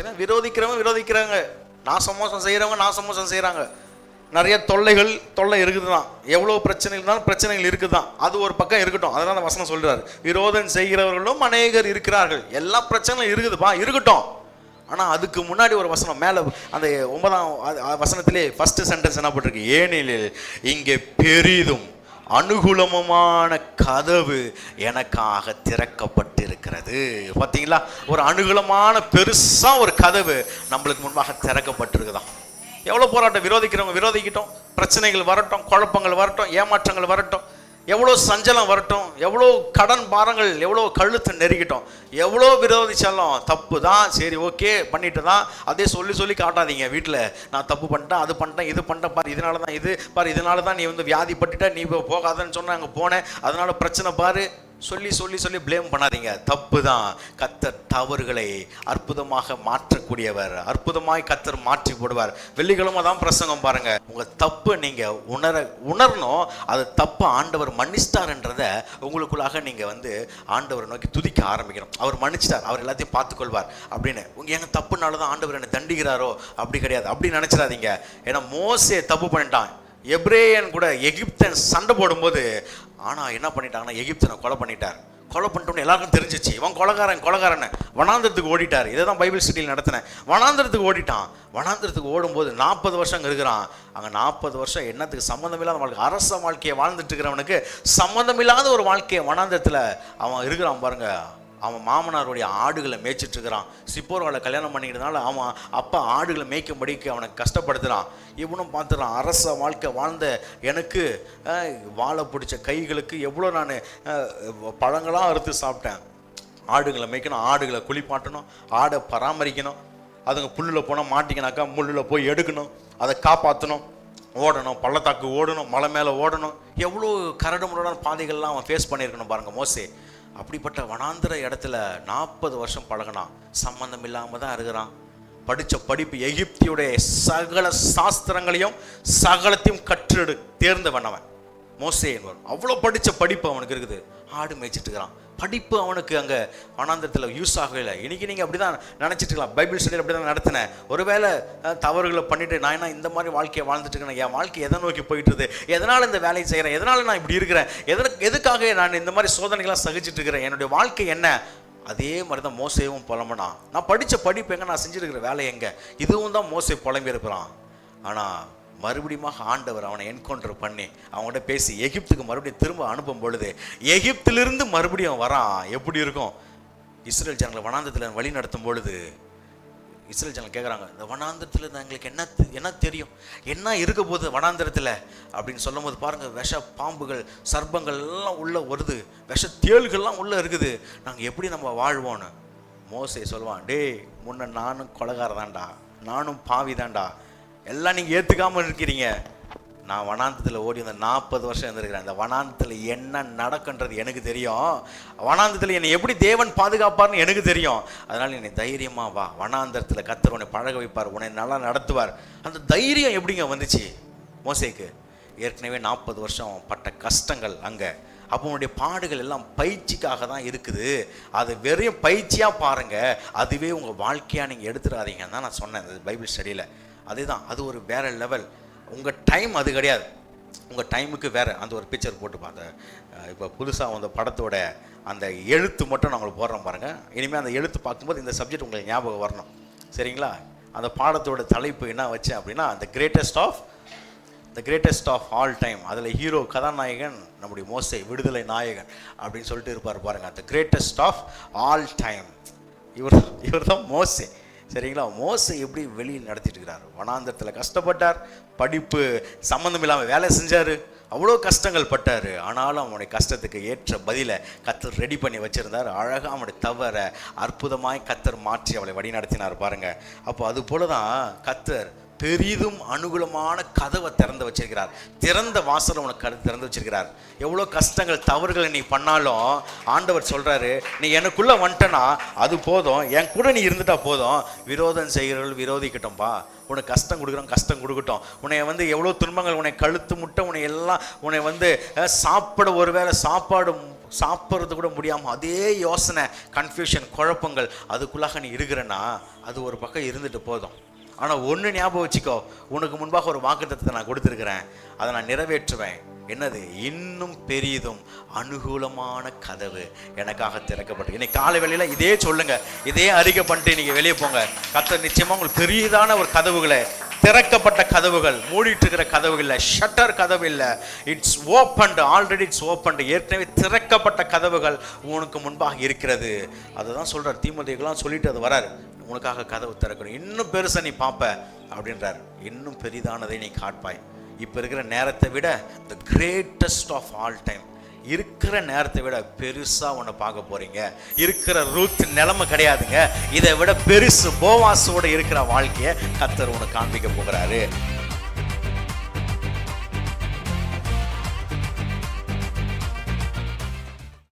சரி, விரோதிக்கிறாங்க, நாசமோசம் செய்கிறாங்க. நிறைய தொல்லை இருக்குது தான். எவ்வளோ பிரச்சனைகள் இருக்குது தான். அது ஒரு பக்கம் இருக்கட்டும். அதனால அந்த வசனம் சொல்றாரு, விரோதம் செய்கிறவர்களும் அநேகர் இருக்கிறார்கள். எல்லா பிரச்சனையும் இருக்குதுப்பா, இருக்கட்டும். ஆனால் அதுக்கு முன்னாடி ஒரு வசனம் மேலே அந்த 9ஆம் வசனத்திலே ஃபர்ஸ்ட் சென்டென்ஸ் என்ன போட்டிருக்கு? ஏனெனில் இங்கே பெரிதும் அனுகூலமான கதவு எனக்காக திறக்கப்பட்டிருக்கிறது. பார்த்தீங்களா, ஒரு அனுகூலமான பெருசா ஒரு கதவு நம்மளுக்கு முன்பாக திறக்கப்பட்டிருக்குதான். எவ்வளோ போராட்டம், விரோதிக்கிறவங்க விரோதிக்கிட்டோம், பிரச்சனைகள் வரட்டும், குழப்பங்கள் வரட்டும், ஏமாற்றங்கள் வரட்டும், எவ்வளோ சஞ்சலம் வரட்டும், எவ்வளோ கடன் பாரங்கள், எவ்வளோ கழுத்து நெருக்கிட்டோம், எவ்வளோ விரோதிச்சாலும் தப்பு தான், சரி ஓகே பண்ணிட்டு தான். அதே சொல்லி காட்டாதீங்க வீட்டில், நான் தப்பு பண்ணிட்டேன், அது பண்ணிட்டேன், இது பண்ணிட்டேன், பாரு இதனால தான் இது, பாரு இதனால தான் நீ வந்து வியாதிப்பட்டுட்ட, நீ போகாதன்னு சொன்ன, அங்கே போனேன், அதனால பிரச்சனை பாரு, சொல்லி ப்ளேம் பண்ணாதீங்க. தப்பு தான். கர்த்தர் தவறுகளை அற்புதமாக மாற்றக்கூடியவர். அற்புதமாய் கர்த்தர் மாற்றி போடுவார். வெள்ளிக்கிழமை தான் பிரசங்கம் பாருங்க. உங்க தப்பு நீங்க உணரணும். அது தப்பு ஆண்டவர் மன்னிச்சிட்டார்ன்றத உங்களுக்குள்ளாக நீங்க வந்து ஆண்டவரை நோக்கி துதிக்க ஆரம்பிக்கணும். அவர் மன்னிச்சிட்டார், அவர் எல்லாத்தையும் பார்த்துக்கொள்வார் அப்படின்னு. எங்க தப்புனாலதான் ஆண்டவர் என்னை தண்டிக்கிறாரோ, அப்படி கிடையாது. அப்படி நினைச்சிடாதீங்க. ஏன்னா மோசே தப்பு பண்ணிட்டான். எப்ரேயன் கூட எகிப்தன் சண்டை போடும்போது, ஆனால் என்ன பண்ணிட்டாங்கன்னா எகிப்தனை கொலை பண்ணிட்டோன்னு எல்லாருக்கும் தெரிஞ்சிச்சு. இவன் கொலைகாரன் வனாந்திரத்துக்கு ஓடிட்டார். இதை தான் பைபிள் ஸ்டடியில் நடத்தினேன். வனாந்திரத்துக்கு ஓடும்போது 40 வருஷம் இருக்கிறான். அங்கே 40 வருஷம் என்னத்துக்கு சம்மந்தமில்லாத வாழ்க்கை, அரச வாழ்க்கையை வாழ்ந்துட்டு இருக்கிறவனுக்கு சம்மந்தமில்லாத ஒரு வாழ்க்கையை வனாந்திரத்தில் அவன் இருக்கிறான் பாருங்க. அவன் மாமனாருடைய ஆடுகளை மேய்ச்சிட்டு இருக்கிறான். சிப்போர்களை கல்யாணம் பண்ணிக்கிறதுனால அவன் அப்பா ஆடுகளை மேய்க்கும்படிக்கு அவனுக்கு கஷ்டப்படுத்துகிறான். இவனும் பார்த்துறான், அரச வாழ்க்கை வாழ்ந்த எனக்கு வாழை பிடிச்ச கைகளுக்கு எவ்வளோ நான் பழங்களாக அறுத்து சாப்பிட்டேன். ஆடுகளை மேய்க்கணும், ஆடுகளை குளிப்பாட்டணும், ஆடை பராமரிக்கணும், அதுங்க புல்லில் போனால் மாட்டிக்கினாக்கா முள்ளில் போய் எடுக்கணும், அதை காப்பாற்றணும், ஓடணும், பள்ளத்தாக்கு ஓடணும், மலை மேலே ஓடணும். எவ்வளோ கரடு முரடான பாதைகள்லாம் அவன் ஃபேஸ் பண்ணியிருக்கணும் பாருங்க மோசே. அப்படிப்பட்ட வனாந்திர இடத்துல 40 வருஷம் பழகினான். சம்பந்தம் இல்லாமல் தான் இருக்கிறான். படித்த படிப்பு எகிப்தியுடைய சகல சாஸ்திரங்களையும் சகலத்தையும் தேர்ந்தவன் அவன் மோசே என்பவன். அவ்வளோ படித்த படிப்பு அவனுக்கு இருக்குது. ஆடு மேய்ச்சிட்டு இருக்கிறான். படிப்பு அவனுக்கு அங்கே வனாந்திரத்தில் யூஸ் ஆகலை. இன்னைக்கு நீங்கள் அப்படி தான் நினச்சிட்டு இருக்கலாம். பைபிள் ஸ்டடியில் அப்படி தான் நடத்தினேன். ஒருவேளை தவறுகளை பண்ணிட்டு நான் என்ன இந்த மாதிரி வாழ்க்கையை வாழ்ந்துட்டு இருக்கேன், என் வாழ்க்கை எதை நோக்கி போயிட்டுருது, எதனால் இந்த வேலையை செய்கிறேன், எதனால் நான் இப்படி இருக்கிறேன், எதுக்காக நான் இந்த மாதிரி சோதனைகளாக சகிச்சுட்டு இருக்கிறேன், என்னுடைய வாழ்க்கை என்ன? அதே மாதிரி தான் மோசேவும் புலம்புனா. நான் படித்த படிப்பு எங்கே, நான் செஞ்சுருக்கிற வேலை எங்கே, இதுவும் தான் மோசே புலம்பி இருக்கிறான். ஆனால் மறுபடியும் ஆண்டவர் அவனை என்கவுண்டர் பண்ணி அவங்கள்ட்ட பேசி எகிப்துக்கு மறுபடியும் திரும்ப அனுப்பும் பொழுது எகிப்திலிருந்து மறுபடியும் வரான். எப்படி இருக்கும்? இஸ்ரேல் ஜனங்களை வனாந்திரத்தில் வழி நடத்தும் பொழுது இஸ்ரேல் ஜனங்கள் கேட்குறாங்க, இந்த வனாந்திரத்தில் எங்களுக்கு என்ன தெரியும், என்ன இருக்க போகுது வனாந்திரத்தில் அப்படின்னு சொல்லும் போது பாருங்க, விஷ பாம்புகள் சர்ப்பங்கள் எல்லாம் உள்ள வருது, விஷ தேள்கள்லாம் உள்ள இருக்குது, நாங்கள் எப்படி நம்ம வாழ்வோன்னு. மோசே சொல்லுவான், டேய் முன்ன நானும் கொலைகாரதான்டா, நானும் பாவி தான்டா, எல்லாம் நீங்கள் ஏற்றுக்காமல் இருக்கிறீங்க. நான் வனாந்தத்தில் ஓடி வந்த 40 வருஷம் இருந்திருக்கிறேன். இந்த வனாந்தத்தில் என்ன நடக்குன்றது எனக்கு தெரியும். வனாந்தத்தில் என்னை எப்படி தேவன் பாதுகாப்பார்னு எனக்கு தெரியும். அதனால் என்னை தைரியமாக வா, வனாந்தரத்தில் கர்த்தர் உன்னை பழக வைப்பார், உன்னை நல்லா நடத்துவார். அந்த தைரியம் எப்படிங்க வந்துச்சு மோசேக்கு? ஏற்கனவே 40 வருஷம் பட்ட கஷ்டங்கள் அங்கே. அப்போ உன்னுடைய பாடுகள் எல்லாம் பயிற்சிக்காக தான் இருக்குது. அது வெறும் பயிற்சியாக பாருங்கள், அதுவே உங்கள் வாழ்க்கையாக நீங்கள் எடுத்துடாதீங்கன்னு தான் நான் சொன்னேன் இந்த பைபிள் ஸ்டடியில். அதுதான், அது ஒரு வேறு லெவல். உங்கள் டைம் அது கிடையாது, உங்கள் டைமுக்கு வேறு. அந்த ஒரு பிக்சர் போட்டுப்பாங்க. இப்போ புதுசாக அந்த படத்தோட அந்த எழுத்து மட்டும் நான் உங்களுக்கு போடுறோம் பாருங்கள். இனிமேல் அந்த எழுத்து பார்க்கும்போது இந்த சப்ஜெக்ட் உங்களுக்கு ஞாபகம் வரணும், சரிங்களா? அந்த பாடத்தோட தலைப்பு என்ன வச்சேன் அப்படின்னா, the greatest of all time. அதில் ஹீரோ கதாநாயகன் நம்முடைய மோசே, விடுதலை நாயகன் அப்படின்னு சொல்லிட்டு இருப்பார் பாருங்கள். The greatest of all time. இவர் தான் மோசே, சரிங்களா? மோசே எப்படி வெளியில் நடத்திட்டு இருக்கிறார்? வனாந்தரத்தில் கஷ்டப்பட்டார், படிப்பு சம்மந்தம் இல்லாமல் வேலை செஞ்சார், அவ்வளோ கஷ்டங்கள் பட்டார். ஆனாலும் அவனுடைய கஷ்டத்துக்கு ஏற்ற பதிலை கர்த்தர் ரெடி பண்ணி வச்சுருந்தார். அழகாக அவனுடைய தவறை அற்புதமாய் கர்த்தர் மாற்றி அவளை வழி நடத்தினார் பாருங்க. அப்போ அது போல தான் கர்த்தர் பெரிதும் அனுகூலமான கதவை திறந்து வச்சிருக்கிறார். திறந்த வாசலை உனக்கு திறந்து வச்சிருக்கிறார். எவ்வளோ கஷ்டங்கள் தவறுகளை நீ பண்ணாலும் ஆண்டவர் சொல்கிறாரு, நீ எனக்குள்ளே வந்துட்டனா அது போதும், என் கூட நீ இருந்துட்டா போதும். விரோதம் செய்கிறவர்கள் விரோதிக்கட்டும்பா, உனக்கு கஷ்டம் கொடுக்கட்டும். உன்னை எவ்வளோ துன்பங்கள், உன்னை கழுத்து முட்டை, உன்னை சாப்பிட ஒருவேளை சாப்பாடு சாப்பிட்றது கூட முடியாமல் அதே யோசனை, கன்ஃபியூஷன், குழப்பங்கள் அதுக்குள்ளாக நீ இருக்கிறன்னா அது ஒரு பக்கம் இருந்துட்டு போதும். ஆனால் ஒன்று ஞாபகம் வச்சுக்கோ, உனக்கு முன்பாக ஒரு வாக்குத்தத்தத்தை நான் கொடுத்துருக்கிறேன், அதை நான் நிறைவேற்றுவேன். என்னது? இன்னும் பெரிதும் அனுகூலமான கதவு எனக்காக திறக்கப்பட்டு. இன்னைக்கு காலை வேளையில் இதே சொல்லுங்க, இதே அறிக்கை பண்ணிட்டு நீங்கள் வெளியே போங்க. கர்த்தர் நிச்சயமாக உங்களுக்கு பெரியதான ஒரு கதவுகளை, திறக்கப்பட்ட கதவுகள், மூடிட்டு இருக்கிற கதவு இல்லை, ஷட்டர் கதவு இல்லை, it's opened, already it's opened, ஏற்கனவே திறக்கப்பட்ட கதவுகள் உனக்கு முன்பாக இருக்கிறது. அதை தான் சொல்கிறார் தீமோத்தேயுக்கெல்லாம் சொல்லிட்டு அது வராரு, உனக்காக கதவு திறக்கணும், இன்னும் பெருசா நீ பார்ப்ப அப்படின்றார், இன்னும் பெரிதானதை நீ காட்பாய். இப்போ இருக்கிற நேரத்தை விட the greatest of all time, இருக்கிற நேரத்தை விட பெருசா உன்னை பார்க்க போறீங்க. இருக்கிற ரூத் நிலைமை கிடையாதுங்க, இதை விட பெருசு போவாஸோட இருக்கிற வாழ்க்கையை கர்த்தர் உனக்கு காண்பிக்க போகிறாரு.